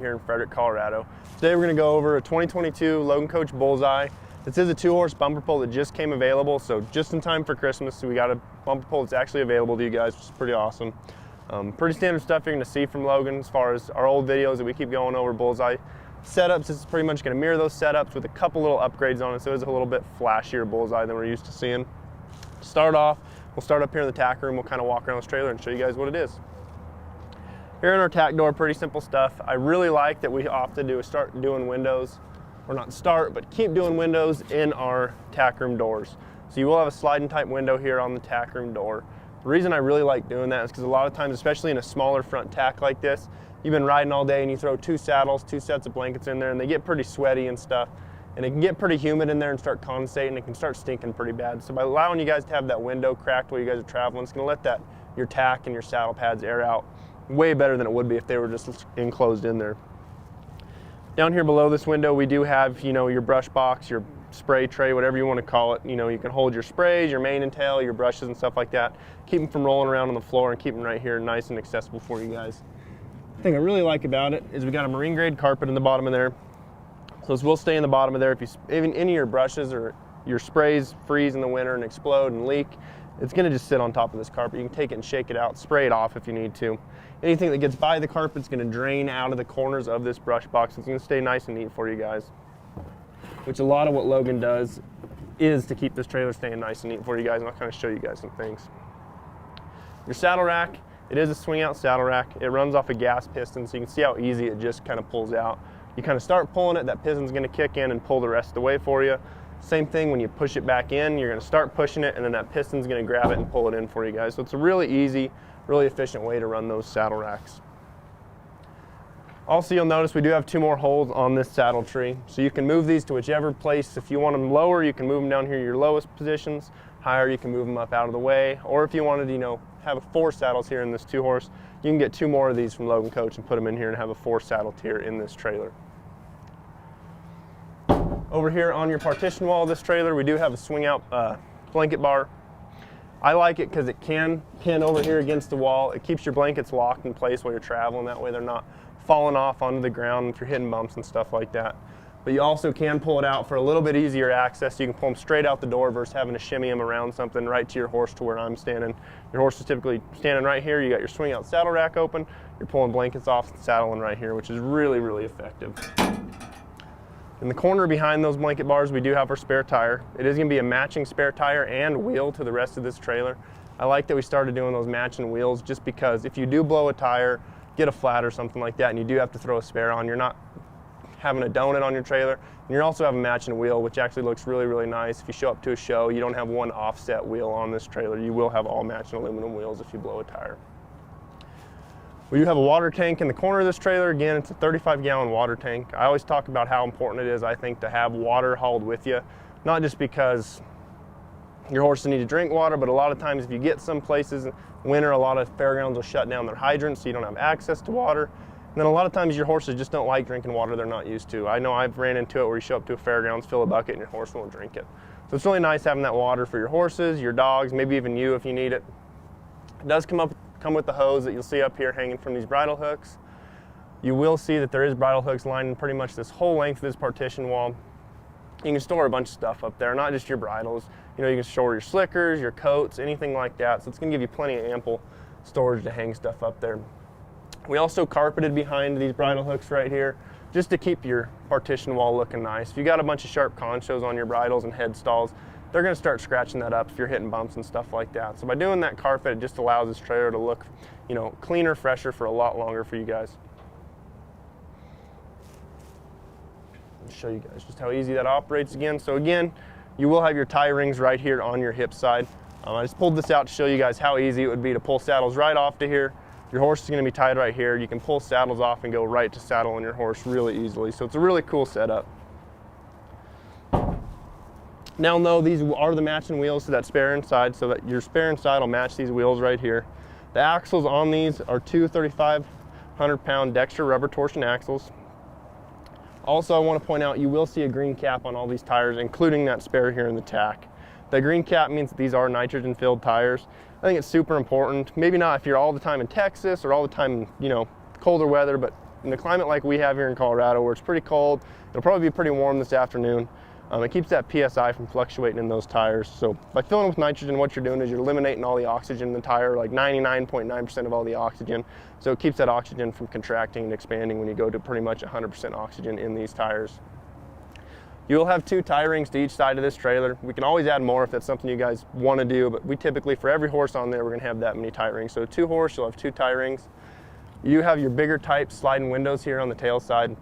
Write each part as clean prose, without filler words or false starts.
Here in Frederick, Colorado. Today we're going to go over a 2022 Logan Coach Bullseye. This is a 2-horse bumper pull that just came available, so just in time for Christmas, so we got a bumper pull that's actually available to you guys, which is pretty awesome. Pretty standard stuff you're going to see from Logan as far as our old videos that we keep going over Bullseye setups. This is pretty much going to mirror those setups with a couple little upgrades on it, so it's a little bit flashier Bullseye than we're used to seeing. To start off, we'll start up here in the tack room. We'll kind of walk around this trailer and show you guys what it is. Here in our tack door, pretty simple stuff. I really like that we opted to start doing windows, or not start, but keep doing windows in our tack room doors. So you will have a sliding type window here on the tack room door. The reason I really like doing that is because a lot of times, especially in a smaller front tack like this, you've been riding all day and you throw 2 saddles, 2 sets of blankets in there, and they get pretty sweaty and stuff. And it can get pretty humid in there and start condensating. It can start stinking pretty bad. So by allowing you guys to have that window cracked while you guys are traveling, it's going to let your tack and your saddle pads air out way better than it would be if they were just enclosed in there. Down here below this window, we do have, your brush box, your spray tray, whatever you want to call it. You can hold your sprays, your mane and tail, your brushes and stuff like that. Keep them from rolling around on the floor and keep them right here nice and accessible for you guys. The thing I really like about it is we got a marine grade carpet in the bottom of there. So this will stay in the bottom of there. If even any of your brushes or your sprays freeze in the winter and explode and leak, it's going to just sit on top of this carpet. You can take it and shake it out, spray it off if you need to. Anything that gets by the carpet is going to drain out of the corners of this brush box. It's going to stay nice and neat for you guys, which a lot of what Logan does is to keep this trailer staying nice and neat for you guys, and I'll kind of show you guys some things. Your saddle rack, it is a swing out saddle rack. It runs off a gas piston, so you can see how easy it just kind of pulls out. You kind of start pulling it, that piston's going to kick in and pull the rest of the way for you. Same thing when you push it back in, you're going to start pushing it, and then that piston's going to grab it and pull it in for you guys. So it's a really easy, really efficient way to run those saddle racks. Also, you'll notice we do have 2 more holes on this saddle tree, so you can move these to whichever place. If you want them lower, you can move them down here your lowest positions. Higher, you can move them up out of the way. Or if you wanted to, have 4 saddles here in this 2-horse, you can get 2 more of these from Logan Coach and put them in here and have a 4 saddle tier in this trailer. Over here on your partition wall of this trailer, we do have a swing out blanket bar. I like it because it can pin over here against the wall. It keeps your blankets locked in place while you're traveling. That way they're not falling off onto the ground if you're hitting bumps and stuff like that. But you also can pull it out for a little bit easier access. You can pull them straight out the door versus having to shimmy them around something right to your horse to where I'm standing. Your horse is typically standing right here. You got your swing out saddle rack open. You're pulling blankets off the saddle and right here, which is really, really effective. In the corner behind those blanket bars, we do have our spare tire. It is going to be a matching spare tire and wheel to the rest of this trailer. I like that we started doing those matching wheels just because if you do blow a tire, get a flat or something like that, and you do have to throw a spare on, you're not having a donut on your trailer, and you also have a matching wheel, which actually looks really, really nice. If you show up to a show, you don't have one offset wheel on this trailer. You will have all matching aluminum wheels if you blow a tire. We do have a water tank in the corner of this trailer. Again, it's a 35-gallon water tank. I always talk about how important it is, I think, to have water hauled with you, not just because your horses need to drink water, but a lot of times if you get some places in winter, a lot of fairgrounds will shut down their hydrants so you don't have access to water. And then a lot of times your horses just don't like drinking water they're not used to. I know I've ran into it where you show up to a fairgrounds, fill a bucket, and your horse won't drink it. So it's really nice having that water for your horses, your dogs, maybe even you if you need it. It does come with the hose that you'll see up here hanging from these bridle hooks. You will see that there is bridle hooks lining pretty much this whole length of this partition wall. You can store a bunch of stuff up there, not just your bridles. You can store your slickers, your coats, anything like that. So it's going to give you plenty of ample storage to hang stuff up there. We also carpeted behind these bridle hooks right here just to keep your partition wall looking nice. If you got a bunch of sharp conchos on your bridles and head stalls, they're going to start scratching that up if you're hitting bumps and stuff like that. So by doing that carpet, it just allows this trailer to look, cleaner, fresher for a lot longer for you guys. I'll show you guys just how easy that operates again. So again, you will have your tie rings right here on your hip side. I just pulled this out to show you guys how easy it would be to pull saddles right off to here. Your horse is going to be tied right here. You can pull saddles off and go right to saddle on your horse really easily. So it's a really cool setup. Now, no, these are the matching wheels to that spare inside, so that your spare inside will match these wheels right here. The axles on these are 2 3,500-pound Dexter rubber torsion axles. Also, I want to point out you will see a green cap on all these tires, including that spare here in the tack. The green cap means that these are nitrogen-filled tires. I think it's super important. Maybe not if you're all the time in Texas or all the time in, colder weather, but in a climate like we have here in Colorado where it's pretty cold, it'll probably be pretty warm this afternoon. It keeps that PSI from fluctuating in those tires. So by filling with nitrogen, what you're doing is you're eliminating all the oxygen in the tire, like 99.9% of all the oxygen. So it keeps that oxygen from contracting and expanding when you go to pretty much 100% oxygen in these tires. You will have 2 tie rings to each side of this trailer. We can always add more if that's something you guys want to do, but we typically, for every horse on there, we're going to have that many tie rings. So 2 horse, you'll have 2 tie rings. You have your bigger type sliding windows here on the tail side.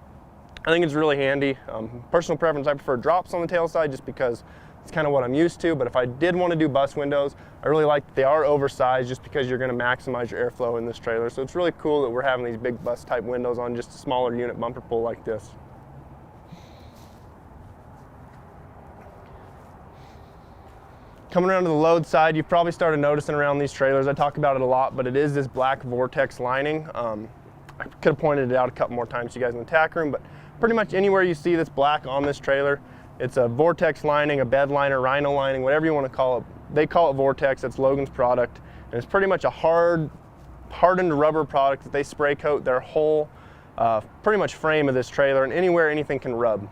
I think it's really handy. Personal preference, I prefer drops on the tail side just because it's kind of what I'm used to, but if I did want to do bus windows, I really like that they are oversized just because you're going to maximize your airflow in this trailer. So it's really cool that we're having these big bus type windows on just a smaller unit bumper pull like this. Coming around to the load side, you've probably started noticing around these trailers, I talk about it a lot, but it is this black Vortex lining. I could have pointed it out a couple more times to you guys in the tack room, but pretty much anywhere you see this black on this trailer, it's a Vortex lining, a bed liner, rhino lining, whatever you want to call it. They call it Vortex, that's Logan's product. And it's pretty much a hardened rubber product that they spray coat their whole pretty much frame of this trailer, and anywhere anything can rub.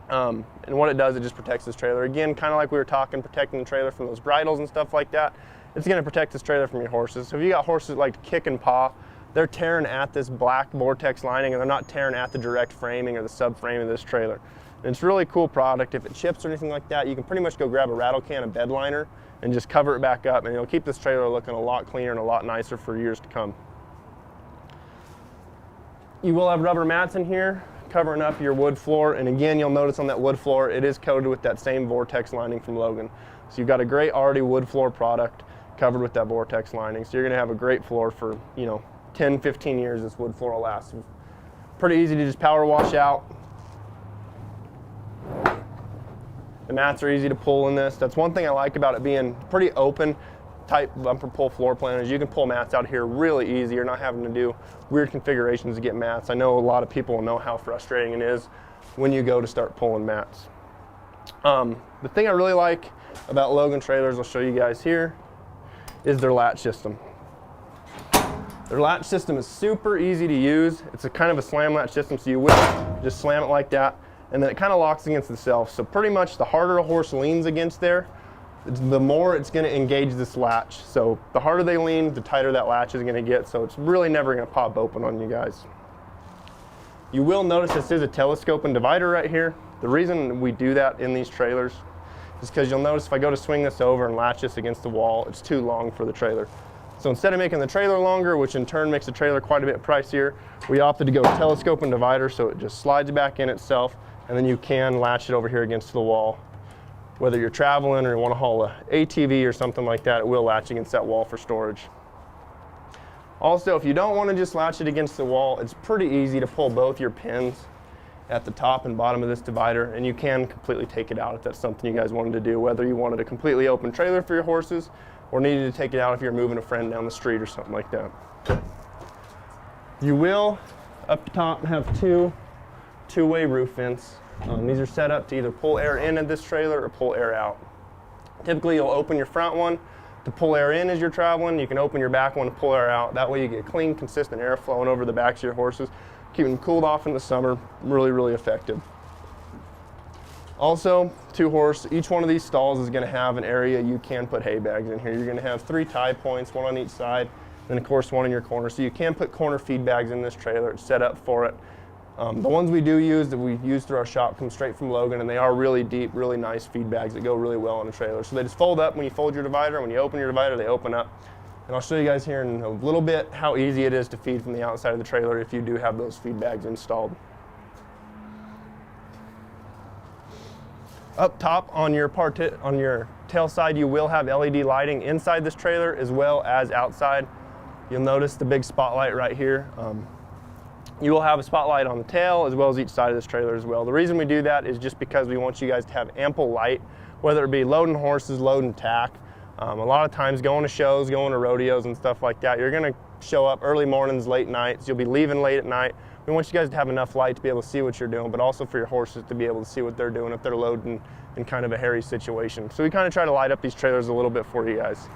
And what it does, it just protects this trailer. Again, kind of like we were talking, protecting the trailer from those bridles and stuff like that. It's going to protect this trailer from your horses. So if you got horses that like to kick and paw, they're tearing at this black Vortex lining and they're not tearing at the direct framing or the subframe of this trailer. And it's a really cool product. If it chips or anything like that, you can pretty much go grab a rattle can of bed liner and just cover it back up, and it'll keep this trailer looking a lot cleaner and a lot nicer for years to come. You will have rubber mats in here covering up your wood floor, and again, you'll notice on that wood floor, it is coated with that same Vortex lining from Logan. So you've got a great already wood floor product covered with that Vortex lining. So you're gonna have a great floor for, 10, 15 years this wood floor will last. Pretty easy to just power wash out. The mats are easy to pull in this. That's one thing I like about it being pretty open type bumper pull floor plan, is you can pull mats out here really easy. You're not having to do weird configurations to get mats. I know a lot of people know how frustrating it is when you go to start pulling mats. The thing I really like about Logan trailers, I'll show you guys here, is their latch system. Their latch system is super easy to use. It's a kind of a slam latch system, so you will just slam it like that, and then it kind of locks against itself. So pretty much the harder a horse leans against there, the more it's going to engage this latch. So the harder they lean, the tighter that latch is going to get, so it's really never going to pop open on you guys. You will notice this is a telescoping divider right here. The reason we do that in these trailers is because you'll notice if I go to swing this over and latch this against the wall, it's too long for the trailer. So instead of making the trailer longer, which in turn makes the trailer quite a bit pricier, we opted to go telescoping divider, so it just slides back in itself, and then you can latch it over here against the wall. Whether you're traveling or you want to haul a ATV or something like that, it will latch against that wall for storage. Also, if you don't want to just latch it against the wall, it's pretty easy to pull both your pins at the top and bottom of this divider, and you can completely take it out if that's something you guys wanted to do, whether you wanted a completely open trailer for your horses or needed to take it out if you're moving a friend down the street or something like that. You will, up top, have two-way roof vents. These are set up to either pull air in at this trailer or pull air out. Typically, you'll open your front one to pull air in as you're traveling. You can open your back one to pull air out. That way you get clean, consistent air flowing over the backs of your horses, keeping them cooled off in the summer. Really, really effective. Also, two horse, each one of these stalls is going to have an area you can put hay bags in here. You're going to have 3 tie points, one on each side, and of course one in your corner. So you can put corner feed bags in this trailer. It's set up for it. The ones we do use, that we use through our shop, come straight from Logan, and they are really deep, really nice feed bags that go really well on a trailer. So they just fold up when you fold your divider. When you open your divider, they open up. And I'll show you guys here in a little bit how easy it is to feed from the outside of the trailer if you do have those feed bags installed. Up top on your tail side, you will have LED lighting inside this trailer as well as outside. You'll notice the big spotlight right here. You will have a spotlight on the tail as well as each side of this trailer as well. The reason we do that is just because we want you guys to have ample light, whether it be loading horses, loading tack. A lot of times going to shows, going to rodeos and stuff like that, you're going to show up early mornings, late nights. You'll be leaving late at night. We want you guys to have enough light to be able to see what you're doing, but also for your horses to be able to see what they're doing if they're loading in kind of a hairy situation. So we kind of try to light up these trailers a little bit for you guys.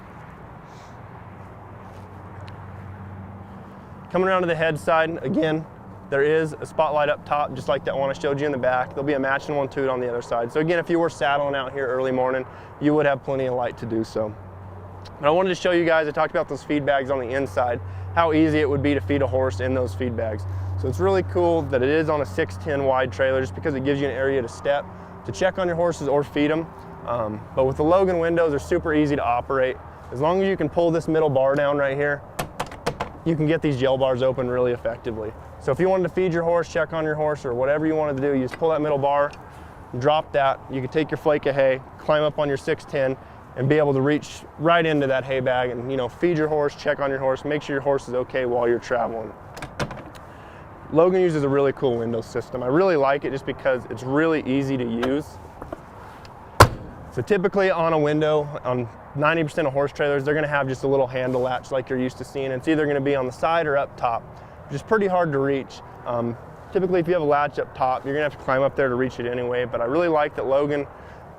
Coming around to the head side, again, There is a spotlight up top, just like that one I showed you in the back. There'll be a matching one to it on the other side. So again, if you were saddling out here early morning, you would have plenty of light to do so. But I wanted to show you guys, I talked about those feed bags on the inside, how easy it would be to feed a horse in those feed bags. So it's really cool that it is on a 6'10" wide trailer, just because it gives you an area to step, to check on your horses or feed them. But with the Logan windows, they're super easy to operate. As long as you can pull this middle bar down right here, you can get these gel bars open really effectively. So if you wanted to feed your horse, check on your horse, or whatever you wanted to do, you just pull that middle bar, drop that. You can take your flake of hay, climb up on your 6'10", and be able to reach right into that hay bag and, you know, feed your horse, check on your horse, make sure your horse is okay while you're traveling. Logan uses a really cool window system. I really like it just because it's really easy to use. So typically on a window, on 90% of horse trailers, they're gonna have just a little handle latch like you're used to seeing. It's either gonna be on the side or up top, which is pretty hard to reach. Typically, if you have a latch up top, you're gonna have to climb up there to reach it anyway, but I really like that Logan,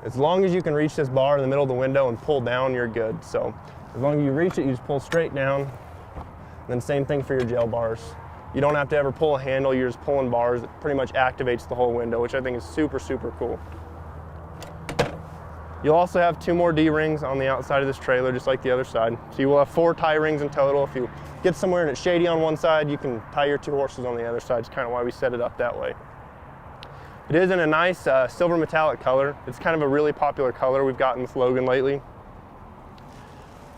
as long as you can reach this bar in the middle of the window and pull down, you're good. So as long as you reach it, you just pull straight down. And then same thing for your gel bars. You don't have to ever pull a handle, you're just pulling bars. It pretty much activates the whole window, which I think is super, super cool. You'll also have 2 more D-rings on the outside of this trailer, just like the other side. So you will have 4 tie rings in total. If you get somewhere and it's shady on one side, you can tie your 2 horses on the other side. It's kind of why we set it up that way. It is in a nice silver metallic color. It's kind of a really popular color we've gotten with Logan lately.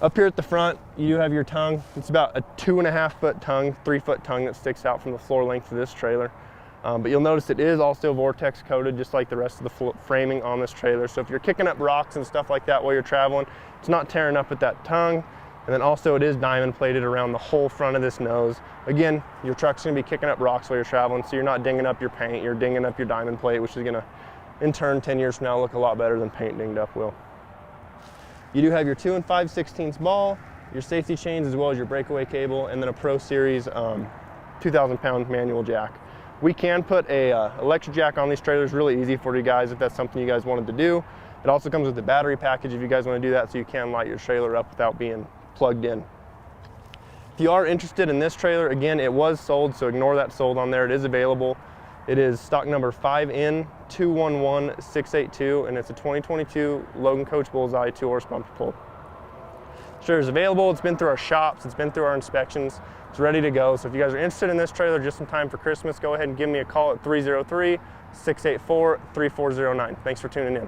Up here at the front, you do have your tongue. It's about a 2.5 foot tongue, 3 foot tongue that sticks out from the floor length of this trailer. But you'll notice it is also Vortex coated, just like the rest of the framing on this trailer. So if you're kicking up rocks and stuff like that while you're traveling, it's not tearing up at that tongue. And then also it is diamond plated around the whole front of this nose. Again, your truck's gonna be kicking up rocks while you're traveling, so you're not dinging up your paint, you're dinging up your diamond plate, which is gonna, in turn, 10 years from now, look a lot better than paint dinged up will. You do have your 2 5/16 ball, your safety chains, as well as your breakaway cable, and then a Pro Series 2,000 pound manual jack. We can put a electric jack on these trailers, really easy for you guys if that's something you guys wanted to do. It also comes with the battery package if you guys want to do that, so you can light your trailer up without being plugged in. If you are interested in this trailer, again, it was sold, so ignore that sold on there. It is available. It is stock number 5N211682, and it's a 2022 Logan Coach Bullseye 2-horse bumper pull. The trailer is available. It's been through our shops. It's been through our inspections. It's ready to go. So if you guys are interested in this trailer just in time for Christmas, go ahead and give me a call at 303-684-3409. Thanks for tuning in.